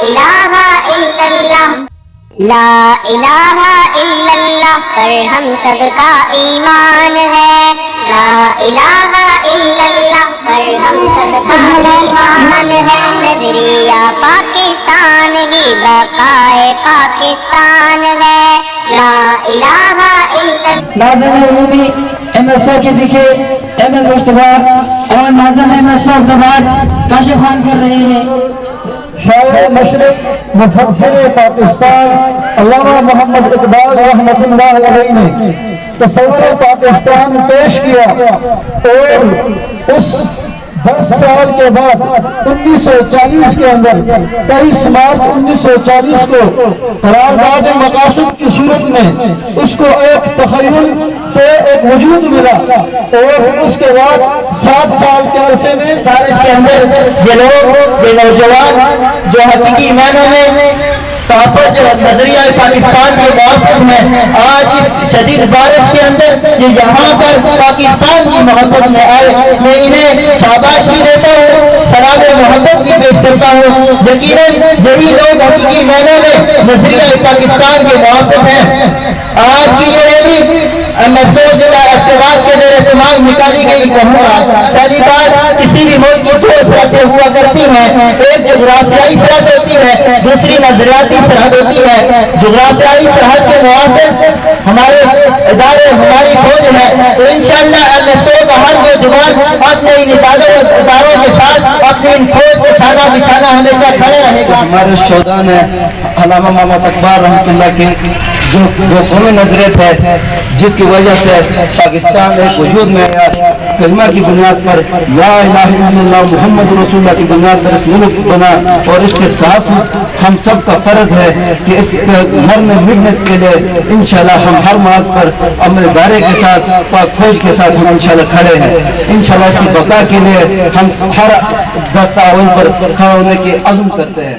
الہ الا اللہ، لا الہ الا اللہ پر ہم سب کا ایمان ہے، لا الہ الا اللہ پر ہم سب کا ایمان ہے، نظریہ پاکستان کی بقائے پاکستان ہے، لا الہ الا اللہ۔ ناظرین عمومی ایم ایس او کے دیکھے ایم ایس مشتبہ اور ناظرین M S O Abdul Baad Kashif Khan کر رہے ہیں۔ شاعر مشرق مفکر پاکستان علامہ محمد اقبال رحمۃ اللہ علیہ نے تصور پاکستان پیش کیا اور اس 10 سال کے بعد 1940 کے اندر 23 مارچ 1940 کو قرارداد مقاصد کی صورت میں اس کو ایک تخیل سے ایک وجود ملا، اور اس کے بعد 7 سال کے عرصے میں بارش کے اندر یہ لوگ، یہ نوجوان جو حقیقی معنوں میں طاقت جو نظریہ پاکستان کے محبت میں آج اس شدید بارش کے اندر یہ یہاں پر پاکستان کی محبت میں آئے، میں انہیں شاباش بھی دیتا ہوں، سلام محبت بھی پیش کرتا ہوں۔ یقیناً یہی لوگ حقیقی معنوں میں نظریہ پاکستان کے محبت ہیں۔ آج کی یہ ریلی مسعود ضلع ابتباد کے زیر اہتمام نکالی گئی۔ پہلی بات کسی بھی ملک کی دو سرحدیں ہوا کرتی ہیں، ایک جغرافیائی سرحد ہوتی ہے، دوسری نظریاتی سرحد ہوتی ہے۔ جغرافیائی سرحد کے موافق ہمارے ادارے، ہماری فوج ہے، تو انشاءاللہ مسعود کا ہر نوجوان اپنے ان اداروں کے ساتھ اپنی ان فوج کے شانہ بشانہ ہمیشہ کھڑے رہے گا۔ ہمارے شہداء نے علامہ محمد اقبال رحمۃ اللہ کی جو قومی نظریت ہے، جس کی وجہ سے پاکستان ایک وجود میں آیا، کلمہ کی بنیاد پر، لا الہ الا اللہ محمد رسول اللہ کی بنیاد پر اس ملک بنا، اور اس کے تحفظ ہم سب کا فرض ہے کہ اس مرنے مٹنے کے لیے انشاءاللہ ہم ہر مواد پر عمل دارے کے ساتھ، پاک فوج کے ساتھ ہم انشاءاللہ کھڑے ہیں۔ انشاءاللہ اس کی بقا کے لیے ہم ہر دستہ اول پر کھڑا ہونے کی عزم کرتے ہیں۔